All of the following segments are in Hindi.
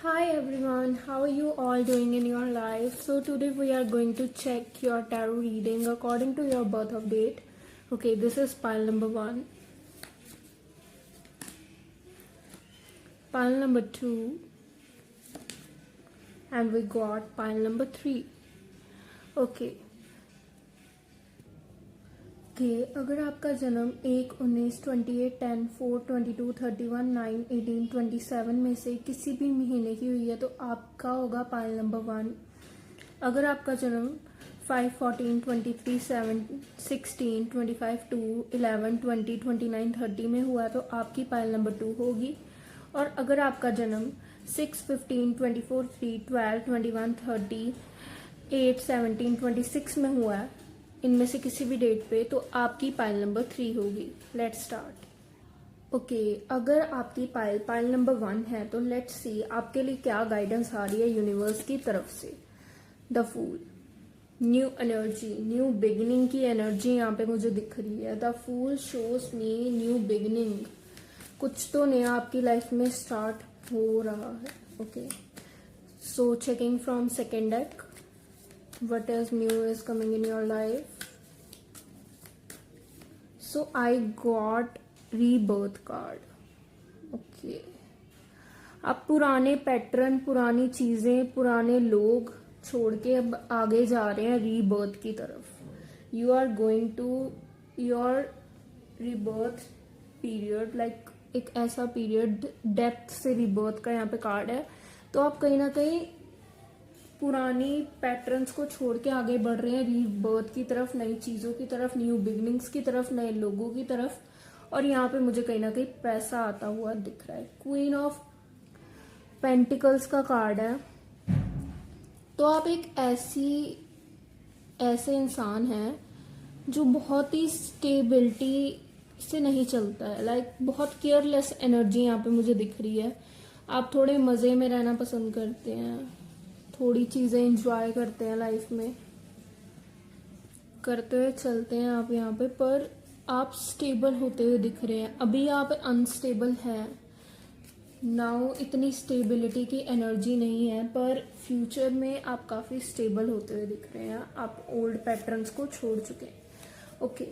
Hi everyone, how are you all doing in your life? So today we are going to check your tarot reading according to your birth of date. Okay, this is pile number 1, pile number 2, and we got pile number 3. Okay, अगर आपका जन्म 1, 19, 28, 10, 4, 22, 31, 9, 18, 27 में से किसी भी महीने की हुई है तो आपका होगा पाइल नंबर 1। अगर आपका जन्म 5, 14, 23, 7, 16, 25, 2, 11, 20, 29, 30 में हुआ है तो आपकी पाइल नंबर 2 होगी। और अगर आपका जन्म 6, 15, 24, 3, 12, 21, 30, 8, 17, 26 में हुआ है, इनमें से किसी भी डेट पे, तो आपकी पाइल नंबर 3 होगी। Let's start. ओके, अगर आपकी पाइल नंबर 1 है तो लेट्स सी आपके लिए क्या गाइडेंस आ रही है यूनिवर्स की तरफ से। The fool, new energy, new beginning की एनर्जी यहाँ पे मुझे दिख रही है। The fool shows me new beginning, कुछ तो नया आपकी लाइफ में स्टार्ट हो रहा है। Okay, so checking from second deck, what is new is coming in your life. So I got rebirth card. Okay, आप पुराने पैटर्न, पुरानी चीजें, पुराने लोग छोड़ के अब आगे जा रहे हैं रीबर्थ की तरफ। You are going to your rebirth period, like एक ऐसा पीरियड, डेप्थ से रीबर्थ का यहाँ पे कार्ड है। तो आप कहीं ना कहीं पुरानी पैटर्न्स को छोड़ के आगे बढ़ रहे हैं रीबर्थ की तरफ, नई चीजों की तरफ, न्यू बिगनिंग्स की तरफ, नए लोगों की तरफ। और यहाँ पे मुझे कहीं ना कहीं पैसा आता हुआ दिख रहा है। क्वीन ऑफ पेंटिकल्स का कार्ड है। तो आप एक ऐसे इंसान हैं जो बहुत ही स्टेबिलिटी से नहीं चलता है, लाइक बहुत केयरलेस एनर्जी यहाँ पे मुझे दिख रही है। आप थोड़े मजे में रहना पसंद करते हैं, थोड़ी चीजें एंजॉय करते हैं लाइफ में, करते हुए चलते हैं आप यहाँ पे, पर आप स्टेबल होते हुए दिख रहे हैं। अभी आप अनस्टेबल हैं नाउ, इतनी स्टेबिलिटी की एनर्जी नहीं है, पर फ्यूचर में आप काफी स्टेबल होते हुए दिख रहे हैं। आप ओल्ड पैटर्न्स को छोड़ चुके हैं। ओके,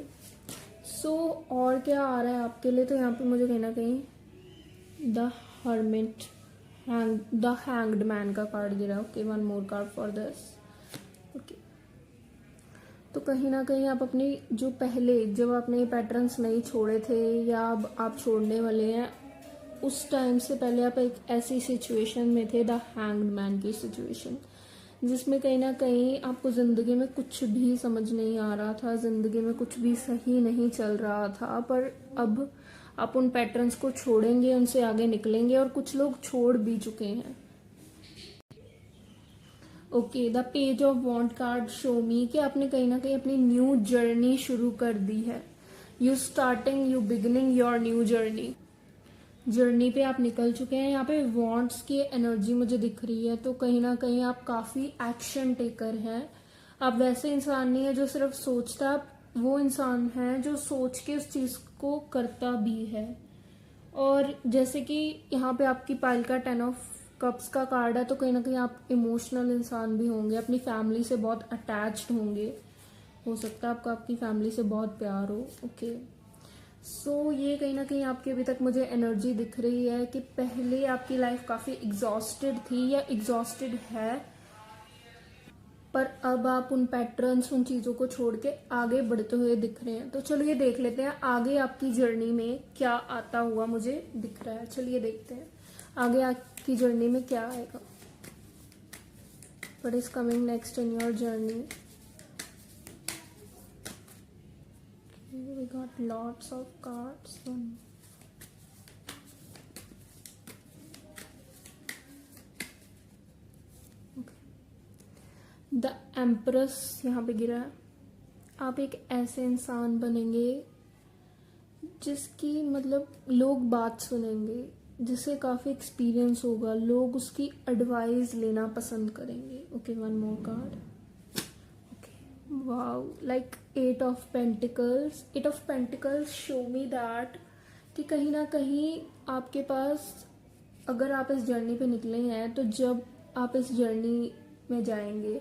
सो और क्या आ रहा है आपके लिए? तो यहाँ पे मुझे कहीं ना कहीं the hermit, the hanged man का कार्ड गिरा। Okay, one more card for this. Okay, तो कहीं ना कहीं आप अपनी जो पहले, जब आपने ये पैटर्न्स नहीं छोड़े थे या अब आप छोड़ने वाले हैं, उस टाइम से पहले आप एक ऐसी सिचुएशन में थे, द हैंग्ड मैन की सिचुएशन, जिसमें कहीं ना कहीं आपको जिंदगी में कुछ भी समझ नहीं आ रहा था, जिंदगी में कुछ भी सही नहीं चल रहा था। पर अब आप उन पैटर्न्स को छोड़ेंगे, उनसे आगे निकलेंगे, और कुछ लोग छोड़ भी चुके हैं। Okay, the page of wand card show me कि आपने कहीं ना कहीं अपनी न्यू जर्नी शुरू कर दी है। You starting, you beginning your new journey पे आप निकल चुके हैं। यहाँ पे वॉन्ट्स की एनर्जी मुझे दिख रही है, तो कहीं ना कहीं आप काफी एक्शन टेकर हैं। आप वैसे इंसान नहीं है जो सिर्फ सोचता, आप वो इंसान है जो सोच के उस चीज को करता भी है। और जैसे कि यहाँ पे आपकी पाइल का 10 ऑफ कप्स का कार्ड है, तो कहीं ना कहीं आप इमोशनल इंसान भी होंगे, अपनी फैमिली से बहुत अटैच्ड होंगे। हो सकता है आपको आपकी फैमिली से बहुत प्यार हो। ओके, सो ये कहीं ना कहीं आपकी अभी तक मुझे एनर्जी दिख रही है कि पहले आपकी लाइफ काफी एग्जॉस्टेड थी या एग्जॉस्टेड है, पर अब आप उन पैटर्न्स, उन चीजों को छोड़ के आगे बढ़ते हुए दिख रहे हैं। तो चलिए देख लेते हैं आगे आपकी जर्नी में क्या आता हुआ मुझे दिख रहा है। चलिए देखते हैं आगे आपकी जर्नी में क्या आएगा। What is coming next in your journey? We got lots of cards. The empress यहाँ पे गिरा है। आप एक ऐसे इंसान बनेंगे जिसकी मतलब लोग बात सुनेंगे, जिसे काफी एक्सपीरियंस होगा, लोग उसकी एडवाइस लेना पसंद करेंगे। Okay, one more card. Wow, like 8 of pentacles. 8 of pentacles show me that कि कहीं ना कहीं आपके पास अगर आप इस जर्नी पे निकले हैं तो जब आप इस जर्नी में जाएंगे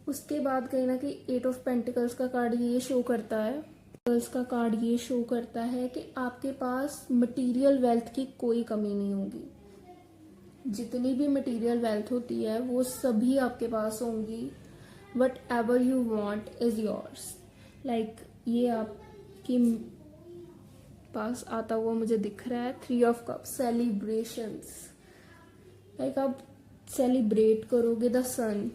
उसके बाद कहीं ना कहीं 8 ऑफ पेंटिकल्स का कार्ड ये शो करता है, पेंटिकल्स का कार्ड ये शो करता है कि आपके पास मटेरियल वेल्थ की कोई कमी नहीं होगी। जितनी भी मटेरियल वेल्थ होती है वो सभी आपके पास होंगी। What ever you want is yours. Like ये आपकी पास आता हुआ मुझे दिख रहा है 3 ऑफ कप्स, सेलिब्रेशंस। लाइक आप सेलिब्रेट करोगे the sun.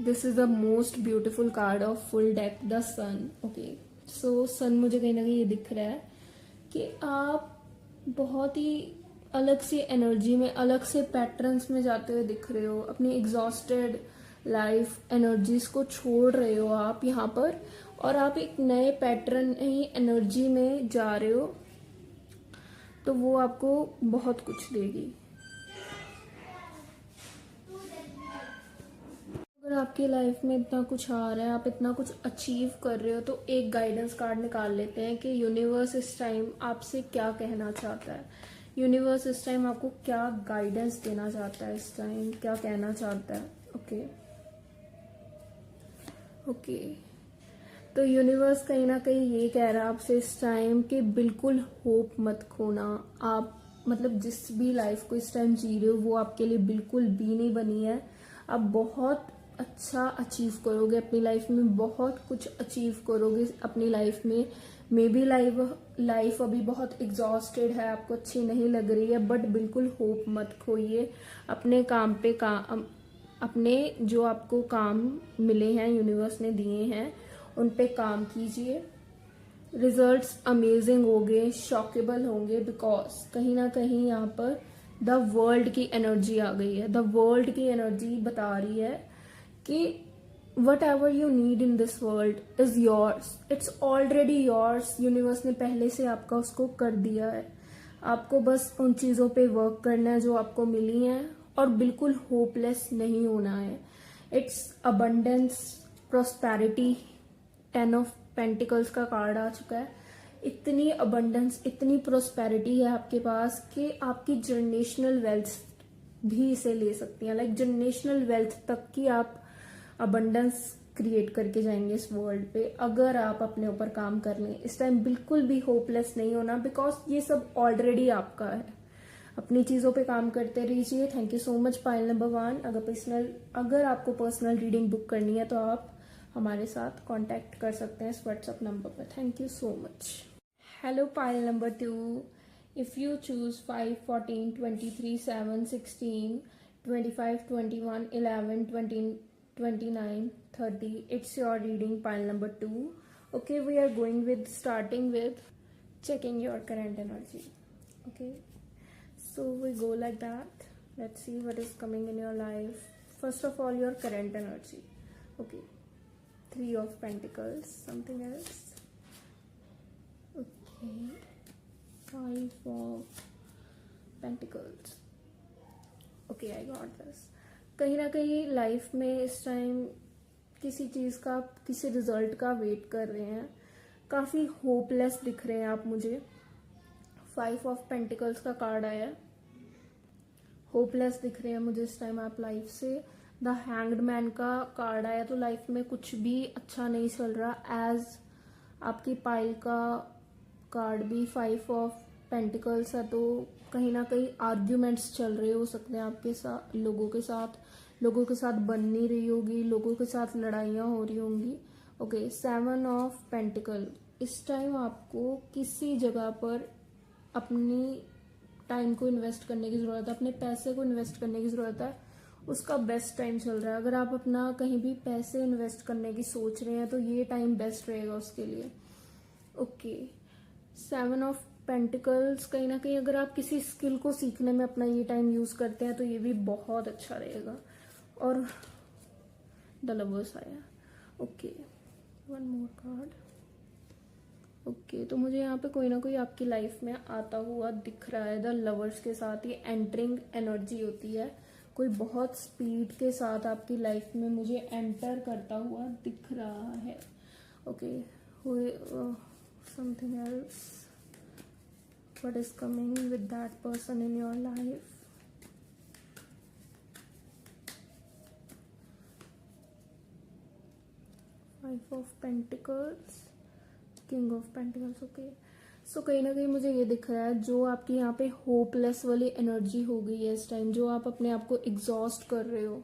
This is the most beautiful card of full deck, the sun. Okay, so sun मुझे कहीं ना कहीं ये दिख रहा है कि आप बहुत ही अलग सी एनर्जी में, अलग से पैटर्न्स में जाते हुए दिख रहे हो। अपनी एग्जॉस्टेड लाइफ एनर्जीज को छोड़ रहे हो आप यहाँ पर, और आप एक नए पैटर्न ही एनर्जी में जा रहे हो, तो वो आपको बहुत कुछ देगी। अगर आपकी लाइफ में इतना कुछ आ रहा है, आप इतना कुछ अचीव कर रहे हो, तो एक गाइडेंस कार्ड निकाल लेते हैं कि यूनिवर्स इस टाइम आपसे क्या कहना चाहता है। यूनिवर्स इस टाइम आपको क्या गाइडेंस देना चाहता है, इस टाइम क्या कहना चाहता है। ओके ओके, तो यूनिवर्स कहीं ना कहीं ये कह रहा है आपसे इस टाइम कि बिल्कुल होप मत खोना। आप मतलब जिस भी लाइफ को इस टाइम जी रहे हो वो आपके लिए बिल्कुल भी नहीं बनी है। आप बहुत अच्छा अचीव करोगे अपनी लाइफ में, बहुत कुछ अचीव करोगे अपनी लाइफ में। मे बी लाइफ अभी बहुत एग्जॉस्टेड है, आपको अच्छी नहीं लग रही है, बट बिल्कुल होप मत खोइए। अपने काम पे अपने जो आपको काम मिले हैं, यूनिवर्स ने दिए हैं, उन पे काम कीजिए। रिजल्ट्स अमेजिंग होंगे, शॉकेबल होंगे, बिकॉज कहीं ना कहीं यहाँ पर द वर्ल्ड की एनर्जी आ गई है। द वर्ल्ड की एनर्जी बता रही है कि what ever you need in this world is yours, it's already yours. Universe ने पहले से आपका उसको कर दिया है। आपको बस उन चीजों पे वर्क करना है जो आपको मिली हैं, और बिल्कुल होपलेस नहीं होना है। It's abundance, prosperity. 10 of pentacles का कार्ड आ चुका है। इतनी अबंडेंस, इतनी प्रोस्पेरिटी है आपके पास कि आपकी जनरेशनल वेल्थ भी इसे ले सकती हैं। लाइक जनरेशनल वेल्थ तक की आप अबंडेंस क्रिएट करके जाएंगे इस वर्ल्ड पे, अगर आप अपने ऊपर काम कर लें। इस टाइम बिल्कुल भी होपलेस नहीं होना, बिकॉज ये सब ऑलरेडी आपका है। अपनी चीजों पे काम करते रहिए। Thank you so much pile number 1। अगर आपको पर्सनल रीडिंग बुक करनी है तो आप हमारे साथ कांटेक्ट कर सकते हैं इस व्हाट्सएप नंबर पर। Thank you so much. Hello pile number 2। If you choose 5, 14, 23, 7, 16, 25, 21, 11, 20, 29, 30, it's your reading, pile number 2. Okay, we are going with starting with checking your current energy. Okay, so we go like that. Let's see what is coming in your life. First of all, your current energy. Okay, 3 of Pentacles. Something else. Okay, 5 of Pentacles. Okay, I got this. कहीं ना कहीं लाइफ में इस टाइम किसी चीज का, किसी रिजल्ट का वेट कर रहे हैं। काफी होपलेस दिख रहे हैं आप मुझे। 5 ऑफ पेंटिकल्स का कार्ड आया है। होपलेस दिख रहे हैं मुझे इस टाइम आप लाइफ से। द हैंग्ड मैन का कार्ड आया, तो लाइफ में कुछ भी अच्छा नहीं चल रहा। एज आपकी पाइल का कार्ड भी 5 ऑफ पेंटिकल्स है, तो कहीं ना कहीं आर्ग्यूमेंट्स चल रहे हो सकते हैं आपके साथ, लोगों के साथ बन नहीं रही होगी, लोगों के साथ लड़ाइयाँ हो रही होंगी। Okay, 7 of pentacle. इस टाइम आपको किसी जगह पर अपनी टाइम को इन्वेस्ट करने की जरूरत है, अपने पैसे को इन्वेस्ट करने की जरूरत है। उसका बेस्ट टाइम चल रहा है। अगर आप अपना कहीं भी पैसे इन्वेस्ट करने की सोच रहे हैं तो ये टाइम बेस्ट रहेगा उसके लिए। Okay, 7 of pentacles. कहीं ना कहीं अगर आप किसी स्किल को सीखने में अपना ये टाइम यूज करते हैं तो ये भी बहुत अच्छा रहेगा। और द लवर्स आया। ओके, 1 मोर कार्ड। ओके, तो मुझे यहाँ पे कोई ना कोई आपकी लाइफ में आता हुआ दिख रहा है। द लवर्स के साथ ये एंटरिंग एनर्जी होती है। कोई बहुत स्पीड के साथ आपकी लाइफ में मुझे एंटर करता हुआ दिख रहा है। Okay, something else. What is coming with that person in your life? Five of pentacles, king of pentacles. Okay, so कहीं ना कहीं मुझे ये दिख रहा है जो आपकी यहाँ पे होपलेस वाली एनर्जी हो गई है इस टाइम, जो आप अपने आप को एग्जॉस्ट कर रहे हो,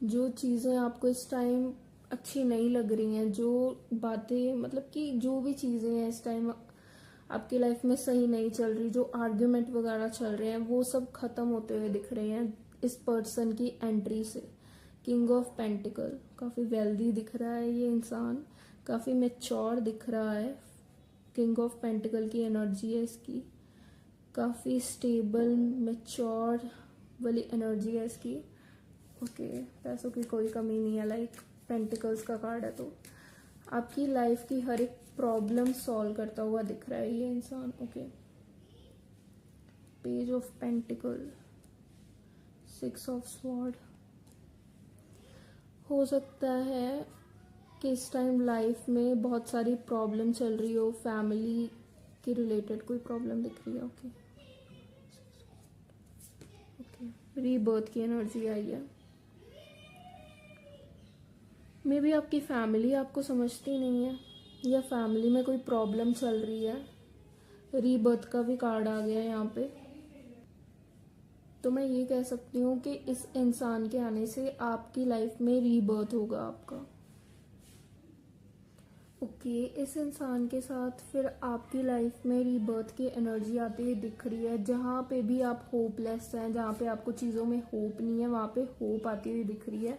जो चीज़ें आपको इस टाइम अच्छी नहीं लग रही हैं, जो बातें मतलब कि जो भी चीज़ें हैं इस टाइम आपकी लाइफ में सही नहीं चल रही, जो आर्ग्यूमेंट वगैरह चल रहे हैं, वो सब खत्म होते हुए दिख रहे हैं इस पर्सन की एंट्री से। किंग ऑफ पेंटिकल, काफ़ी वेल्दी दिख रहा है ये इंसान, काफ़ी मेच्योर दिख रहा है। किंग ऑफ पेंटिकल की एनर्जी है इसकी, काफ़ी स्टेबल मेच्योर वाली एनर्जी है इसकी। ओके, पैसों की कोई कमी नहीं है, लाइक पेंटिकल्स का कार्ड है, तो आपकी लाइफ की हर एक प्रॉब्लम सॉल्व करता हुआ दिख रहा है ये इंसान। Okay, page of pentacle, six of sword. हो सकता है कि इस टाइम लाइफ में बहुत सारी प्रॉब्लम चल रही हो, फैमिली के रिलेटेड कोई प्रॉब्लम दिख रही है। ओके ओके, रीबर्थ की एनर्जी आई है। मे बी आपकी फैमिली आपको समझती नहीं है, या फैमिली में कोई प्रॉब्लम चल रही है। रीबर्थ का भी कार्ड आ गया है यहाँ पे, तो मैं ये कह सकती हूँ कि इस इंसान के आने से आपकी लाइफ में रीबर्थ होगा आपका। ओके, इस इंसान के साथ फिर आपकी लाइफ में रीबर्थ की एनर्जी आती हुई दिख रही है। जहाँ पे भी आप होपलेस हैं, जहाँ पे आपको चीज़ों में होप नहीं है, वहाँ पे होप आती हुई दिख रही है।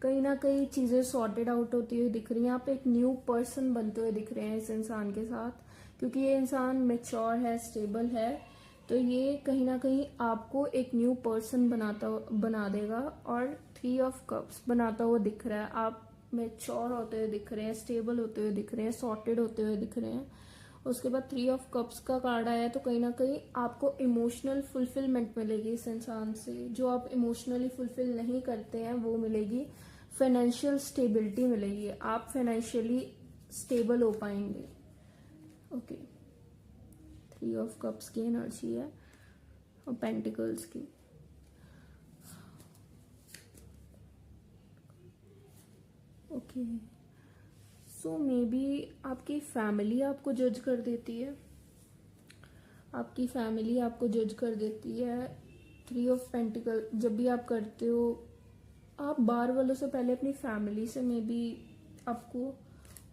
कहीं ना कहीं चीज़ें सॉर्टेड आउट होती हुई दिख रही हैं। आप एक न्यू पर्सन बनते हुए दिख रहे हैं इस इंसान के साथ, क्योंकि ये इंसान मेच्योर है, स्टेबल है, तो ये कहीं ना कहीं आपको एक न्यू पर्सन बना देगा। और थ्री ऑफ कप्स बनाता हुआ दिख रहा है। आप मेच्योर होते हुए दिख रहे हैं, स्टेबल होते हुए दिख रहे हैं, सॉर्टेड होते हुए दिख रहे हैं। उसके बाद थ्री ऑफ कप्स का कार्ड आया है, तो कहीं ना कहीं आपको इमोशनल फुलफिलमेंट मिलेगी इस इंसान से। जो आप इमोशनली फुलफिल नहीं करते हैं वो मिलेगी। फाइनेंशियल स्टेबिलिटी मिलेगी, आप फाइनेंशियली स्टेबल हो पाएंगे। ओके, थ्री ऑफ कप्स की एनर्जी है और पेंटिकल्स की। ओके, सो मे बी आपकी फैमिली आपको जज कर देती है, आपकी फैमिली आपको जज कर देती है। थ्री ऑफ पेंटिकल जब भी आप करते हो, आप बाहर वालों से पहले अपनी फैमिली से मे बी आपको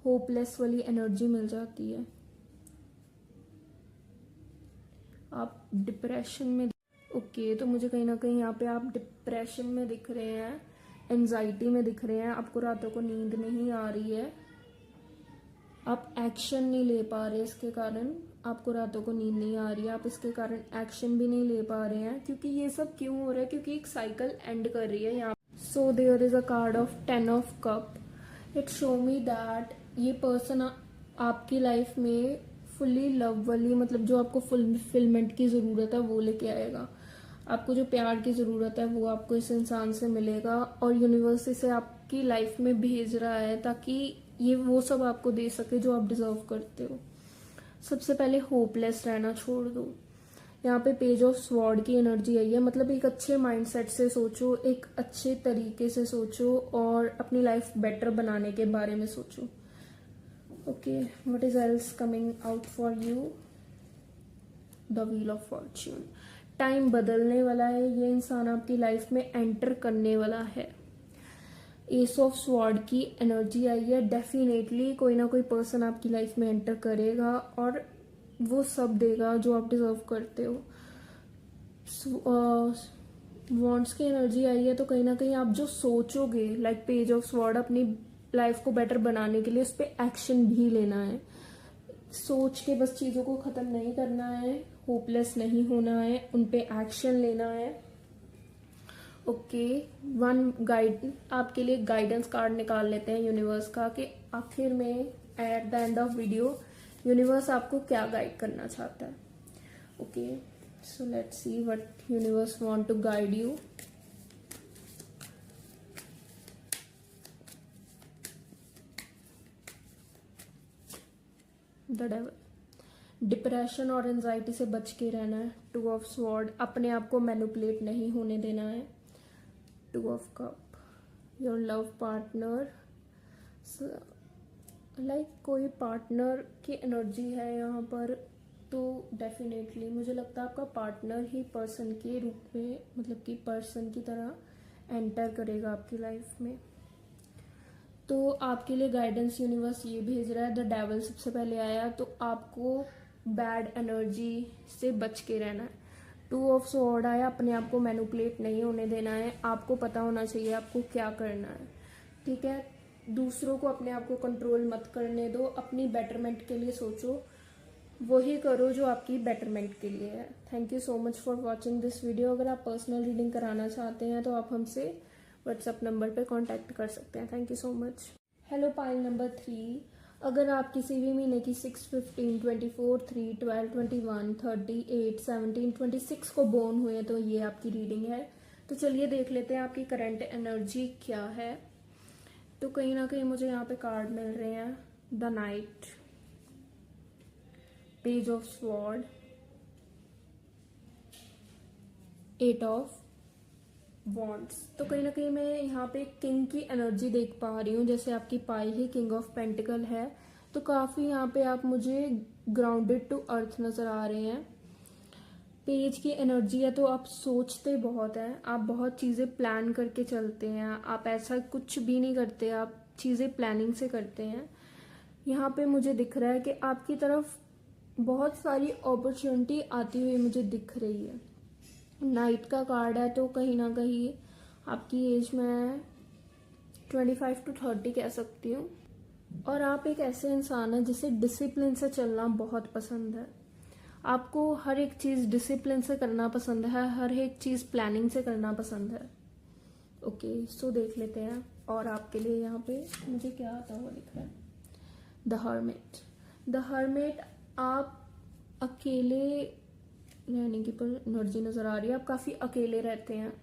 होपलेस वाली एनर्जी मिल जाती है। आप डिप्रेशन में, ओके, तो मुझे कहीं ना कहीं यहाँ पे आप डिप्रेशन में दिख रहे हैं, एंजाइटी में दिख रहे हैं, आपको रातों को नींद नहीं आ रही है, आप एक्शन नहीं ले पा रहे, इसके कारण आपको रातों को नींद नहीं आ रही है, आप इसके कारण एक्शन भी नहीं ले पा रहे हैं। क्योंकि ये सब क्यों हो रहा है, क्योंकि एक साइकिल एंड कर रही है यहाँ। So there is a card of 10 of cup. It show me that ये पर्सन आपकी लाइफ में फुल्ली लव वाली, मतलब जो आपको फुलफिलमेंट की ज़रूरत है वो लेके आएगा। आपको जो प्यार की ज़रूरत है वो आपको इस इंसान से मिलेगा, और यूनिवर्स इसे आपकी लाइफ में भेज रहा है ताकि ये वो सब आपको दे सके जो आप डिजर्व करते हो। सबसे पहले होपलेस रहना छोड़ दो। यहाँ पे पेज ऑफ स्वॉर्ड की एनर्जी आई है, मतलब एक अच्छे माइंडसेट से सोचो, एक अच्छे तरीके से सोचो और अपनी लाइफ बेटर बनाने के बारे में सोचो। Okay, what is else coming out for you? The wheel of Fortune. Time बदलने वाला है, ये इंसान आपकी लाइफ में एंटर करने वाला है। एस ऑफ स्वॉर्ड की एनर्जी आई है, डेफिनेटली कोई ना कोई पर्सन आपकी लाइफ में एंटर करेगा और वो सब देगा जो आप डिजर्व करते हो। वॉन्ड्स की एनर्जी आई है, तो कहीं ना कहीं आप जो सोचोगे, लाइक पेज ऑफ स्वॉर्ड, अपनी लाइफ को बेटर बनाने के लिए उस पर एक्शन भी लेना है। सोच के बस चीज़ों को ख़त्म नहीं करना है, होपलेस नहीं होना है, उन पे एक्शन लेना है। ओके, वन गाइड आपके लिए गाइडेंस कार्ड निकाल लेते हैं यूनिवर्स का, कि आखिर में at the end of video universe आपको क्या गाइड करना चाहता है। Okay, so let's see what universe want to guide you. The devil. Depression और एंजाइटी से बच के रहना है। टू ऑफ स्वॉर्ड, अपने आप को मैनिपुलेट नहीं होने देना है। Two of cup, your love partner like कोई पार्टनर की एनर्जी है यहाँ पर, तो डेफिनेटली मुझे लगता है आपका पार्टनर ही पर्सन के रूप में, मतलब कि पर्सन की तरह एंटर करेगा आपकी लाइफ में। तो आपके लिए गाइडेंस यूनिवर्स ये भेज रहा है, द डेविल सबसे पहले आया, तो आपको बैड एनर्जी से बच के रहना है। 2 ऑफ स्वॉर्ड आया, अपने आप को मैनिपुलेट नहीं होने देना है, आपको पता होना चाहिए आपको क्या करना है, ठीक है। दूसरों को अपने आप को कंट्रोल मत करने दो, अपनी बेटरमेंट के लिए सोचो, वही करो जो आपकी बेटरमेंट के लिए है। Thank you so much for watching this video. अगर आप पर्सनल रीडिंग कराना चाहते हैं तो आप हमसे व्हाट्सएप नंबर पे कांटेक्ट कर सकते हैं। Thank you so much. Hello pile number 3, अगर आप किसी भी महीने की 6, 15, 24, 3, 12, 21, 30, 8, 17, 26 को बोर्न हुए तो ये आपकी रीडिंग है। तो चलिए देख लेते हैं आपकी करंट एनर्जी क्या है। तो कहीं ना कहीं मुझे यहाँ पे कार्ड मिल रहे हैं, the night, page of sword, 8 of wands. तो कहीं ना कहीं मैं यहाँ पे किंग की एनर्जी देख पा रही हूँ, जैसे आपकी पाई ही किंग ऑफ पेंटिकल है, तो काफ़ी यहाँ पे आप मुझे ग्राउंडेड टू अर्थ नज़र आ रहे हैं। पेज की एनर्जी है, तो आप सोचते बहुत हैं, आप बहुत चीज़ें प्लान करके चलते हैं, आप ऐसा कुछ भी नहीं करते, आप चीज़ें प्लानिंग से करते हैं। यहाँ पे मुझे दिख रहा है कि आपकी तरफ बहुत सारी अपॉर्चुनिटी आती हुई मुझे दिख रही है। नाइट का कार्ड है, तो कहीं ना कहीं आपकी एज में 25 to 30 कह सकती हूँ, और आप एक ऐसे इंसान हैं जिसे डिसिप्लिन से चलना बहुत पसंद है। आपको हर एक चीज़ डिसिप्लिन से करना पसंद है, हर एक चीज़ प्लानिंग से करना पसंद है। ओके, सो देख लेते हैं और आपके लिए यहाँ पे मुझे क्या आता हुआ दिख रहा है। द हर्मिट, द हर्मिट, आप अकेले रहने की पर एनर्जी नज़र आ रही है। आप काफ़ी अकेले रहते हैं,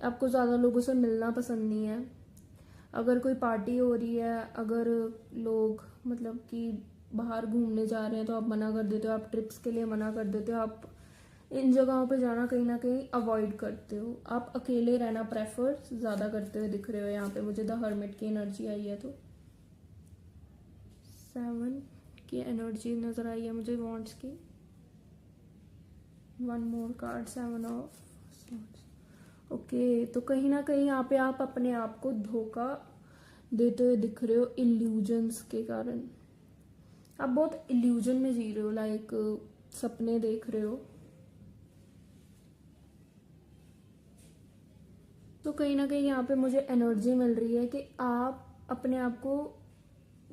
आपको ज़्यादा लोगों से मिलना पसंद नहीं है। अगर कोई पार्टी हो रही है, अगर लोग मतलब कि बाहर घूमने जा रहे हैं तो आप मना कर देते हो, आप ट्रिप्स के लिए मना कर देते हो, आप इन जगहों पे जाना कहीं ना कहीं अवॉइड करते हो, आप अकेले रहना प्रेफर ज़्यादा करते हुए दिख रहे हो। यहाँ पे मुझे द हर्मिट की एनर्जी आई है, तो 7 की एनर्जी नज़र आई है मुझे वॉन्ड्स की। 1 मोर कार्ड, 7 ऑफ स्वॉर्ड्स। ओके, तो कहीं ना कहीं यहाँ पे आप अपने आप को धोखा देते हुए दिख रहे हो इल्यूजन्स के कारण। आप बहुत इल्यूजन में जी रहे हो, लाइक सपने देख रहे हो। तो कहीं ना कहीं यहाँ पे मुझे एनर्जी मिल रही है कि आप अपने आप को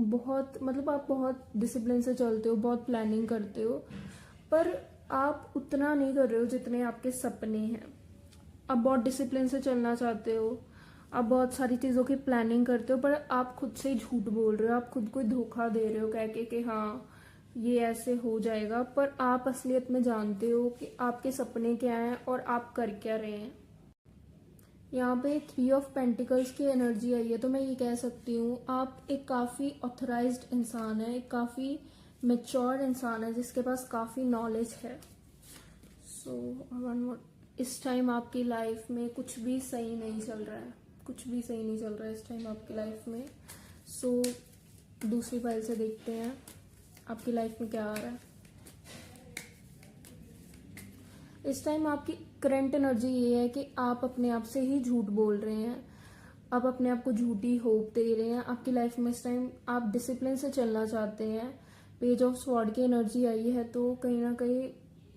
बहुत, मतलब आप बहुत डिसिप्लिन से चलते हो, बहुत प्लानिंग करते हो, पर आप उतना नहीं कर रहे हो जितने आपके सपने हैं। आप बहुत डिसिप्लिन से चलना चाहते हो, आप बहुत सारी चीज़ों की प्लानिंग करते हो, पर आप खुद से ही झूठ बोल रहे हो, आप खुद को धोखा दे रहे हो कह के कि हाँ ये ऐसे हो जाएगा, पर आप असलियत में जानते हो कि आपके सपने क्या हैं और आप कर क्या रहे हैं। यहाँ पे 3 ऑफ पेंटिकल्स की एनर्जी आई है, तो मैं ये कह सकती हूँ आप एक काफ़ी ऑथराइज्ड इंसान है, एक काफ़ी मेच्योर इंसान है जिसके पास काफ़ी नॉलेज है। सो वन मोर, इस टाइम आपकी लाइफ में कुछ भी सही नहीं चल रहा है, कुछ भी सही नहीं चल रहा है इस टाइम आपकी लाइफ में। सो दूसरी फाइल से देखते हैं आपकी लाइफ में क्या आ रहा है। इस टाइम आपकी करंट एनर्जी ये है कि आप अपने आप से ही झूठ बोल रहे हैं, आप अपने आप को झूठी होप दे रहे हैं। आपकी लाइफ में इस टाइम आप डिसिप्लिन से चलना चाहते हैं। पेज ऑफ स्वॉर्ड की एनर्जी आई है, तो कहीं ना कहीं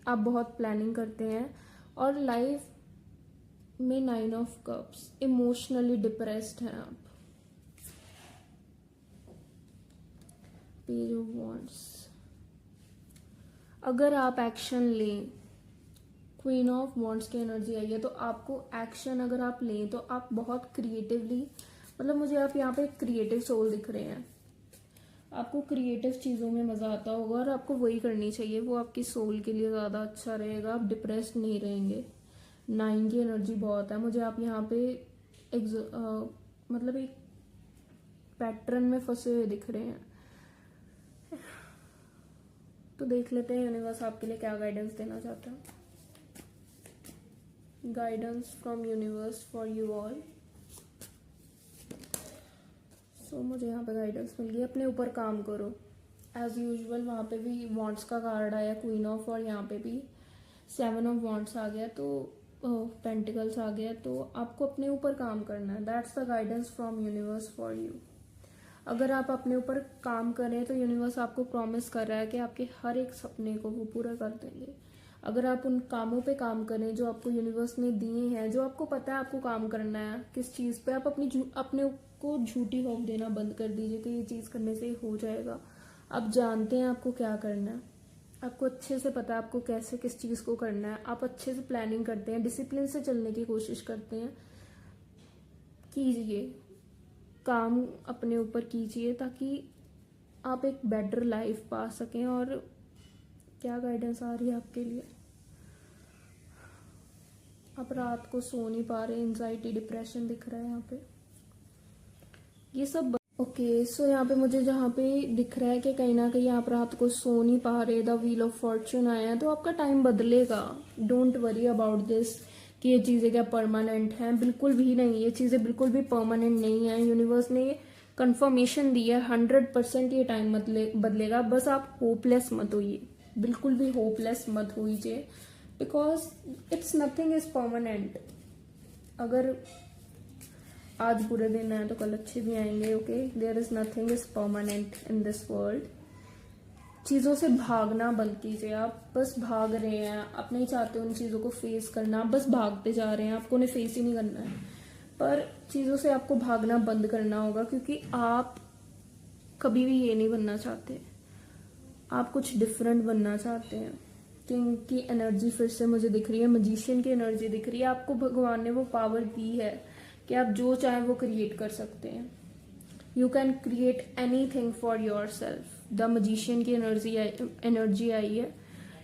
आप बहुत प्लानिंग करते हैं, और लाइफ में 9 ऑफ कप्स, इमोशनली डिप्रेस्ड हैं आप। पेज ऑफ वॉन्ड्स, अगर आप एक्शन लें, क्वीन ऑफ वॉन्ड्स की एनर्जी आई है, तो आपको एक्शन अगर आप लें तो आप बहुत क्रिएटिवली, मतलब मुझे आप यहाँ पे क्रिएटिव सोल दिख रहे हैं, आपको क्रिएटिव चीज़ों में मज़ा आता होगा और आपको वही करनी चाहिए, वो आपकी सोल के लिए ज़्यादा अच्छा रहेगा, आप डिप्रेस्ड नहीं रहेंगे। 9 की एनर्जी बहुत है मुझे, आप यहाँ पे मतलब एक पैटर्न में फंसे हुए दिख रहे हैं। तो देख लेते हैं यूनिवर्स आपके लिए क्या गाइडेंस देना चाहता है। Guidance from universe for you all. So मुझे यहाँ पे गाइडेंस मिल गई, अपने ऊपर काम करो। एज यूजुअल वहाँ पे भी वॉन्ट्स का कार्ड आया, क्वीन ऑफ, और यहाँ पे भी 7 ऑफ वॉन्ट्स आ गया, तो पेंटिकल्स आ गया। तो आपको अपने ऊपर काम करना है। That's the guidance from universe for you. अगर आप अपने ऊपर काम करें तो यूनिवर्स आपको प्रॉमिस कर रहा है कि आपके हर एक सपने को वो पूरा कर देंगे। अगर आप उन कामों पे काम करें जो आपको यूनिवर्स ने दिए हैं, जो आपको पता है आपको काम करना है किस चीज़ पे, आप अपने को झूठी होप देना बंद कर दीजिए कि ये चीज़ करने से हो जाएगा। आप जानते हैं आपको क्या करना है, आपको अच्छे से पता है आपको कैसे किस चीज़ को करना है। आप अच्छे से प्लानिंग करते हैं, डिसिप्लिन से चलने की कोशिश करते हैं। कीजिए काम, अपने ऊपर कीजिए ताकि आप एक बेटर लाइफ पा सकें। और क्या गाइडेंस आ रही है आपके लिए? आप रात को सो नहीं पा रहे, एंजाइटी डिप्रेशन दिख रहा है यहाँ पे, ये सब। ओके सो यहाँ पे मुझे जहाँ पे दिख रहा है कि कहीं ना कहीं आप रात को सो नहीं पा रहे, द व्हील ऑफ फॉर्चून आया है, तो आपका टाइम बदलेगा। डोंट वरी अबाउट दिस कि ये चीज़ें क्या परमानेंट हैं, बिल्कुल भी नहीं। ये चीज़ें बिल्कुल भी परमानेंट नहीं है। यूनिवर्स ने कंफर्मेशन दी है 100% ये टाइम बदलेगा। बस आप होपलेस मत होइए, बिल्कुल भी होपलेस मत होइए, because it's nothing is permanent. अगर आज बुरे दिन आए तो कल अच्छे भी आएंगे। Okay, there is nothing is permanent in this world. चीज़ों से भागना बंद कीजिए। आप बस भाग रहे हैं, आप नहीं चाहते उन चीज़ों को फेस करना, आप बस भागते जा रहे हैं, आपको उन्हें फेस ही नहीं करना है। पर चीज़ों से आपको भागना बंद करना होगा, क्योंकि आप कभी भी ये नहीं बनना चाहते, आप कुछ डिफरेंट बनना चाहते हैं। किंग की एनर्जी फिर से मुझे दिख रही है, मैजिशियन की एनर्जी दिख रही है। आपको भगवान ने वो पावर दी है कि आप जो चाहें वो क्रिएट कर सकते हैं। You can create any thing for your self. The magician की एनर्जी आई है।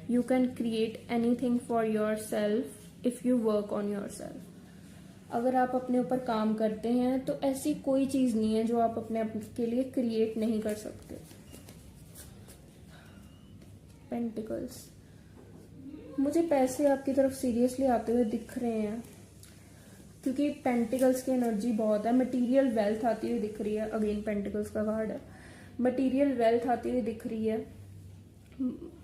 You can create any thing for your self if you work on your self. अगर आप अपने ऊपर काम करते हैं तो ऐसी कोई चीज नहीं है जो आप अपने के लिए क्रिएट नहीं कर सकते। पेंटिकल्स, मुझे पैसे आपकी तरफ सीरियसली आते हुए दिख रहे हैं, क्योंकि पेंटिकल्स की एनर्जी बहुत है। मटेरियल वेल्थ आती हुई दिख रही है। अगेन पेंटिकल्स का कार्ड है, मटेरियल वेल्थ आती हुई दिख रही है।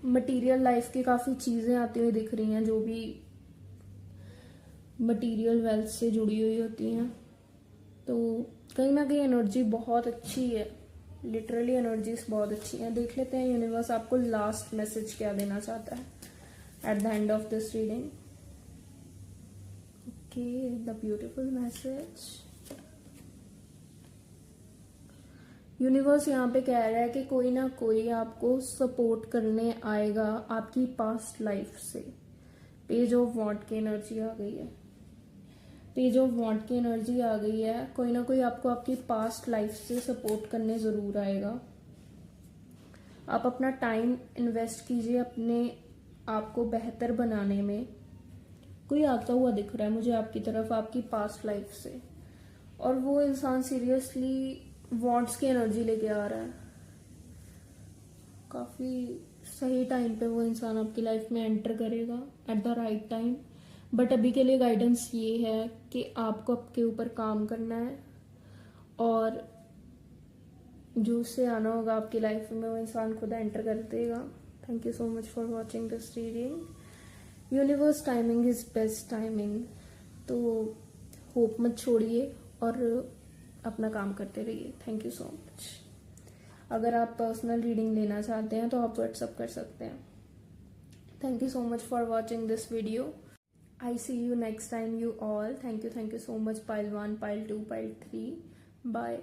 मटेरियल लाइफ की काफ़ी चीज़ें आती हुई दिख रही हैं जो भी मटेरियल वेल्थ से जुड़ी हुई होती हैं। तो कहीं ना कहीं एनर्जी बहुत अच्छी है, लिटरली एनर्जीज बहुत अच्छी हैं। देख लेते हैं यूनिवर्स आपको लास्ट मैसेज क्या देना चाहता है eight the end of this reading. Okay, the beautiful message. Universe यहाँ पे कह रहा है कि कोई ना कोई आपको सपोर्ट करने आएगा आपकी पास्ट लाइफ से। पेज ऑफ वॉन्ट की एनर्जी आ गई है, पेज ऑफ वॉन्ट की एनर्जी आ गई है। कोई ना कोई आपको आपकी पास्ट लाइफ से सपोर्ट करने जरूर आएगा। आप अपना टाइम इन्वेस्ट कीजिए अपने आप को बेहतर बनाने में। कोई आता हुआ दिख रहा है मुझे आपकी तरफ, आपकी पास्ट लाइफ से, और वो इंसान सीरियसली वॉन्ट्स की एनर्जी लेके आ रहा है। काफी सही टाइम पे वो इंसान आपकी लाइफ में एंटर करेगा, at the right time. But अभी के लिए गाइडेंस ये है कि आपको आपके ऊपर काम करना है, और जो उससे आना होगा आपकी लाइफ में वो इंसान खुद एंटर कर देगा। Thank you so much for watching this reading. Universe timing is best timing. तो होप मत छोड़िए और अपना काम करते रहिए। Thank you so much. अगर आप पर्सनल रीडिंग लेना चाहते हैं तो आप व्हाट्सअप कर सकते हैं। Thank you so much for watching this video. I see you next time, you all. Thank you so much, pile 1, pile 2, pile 3. Bye.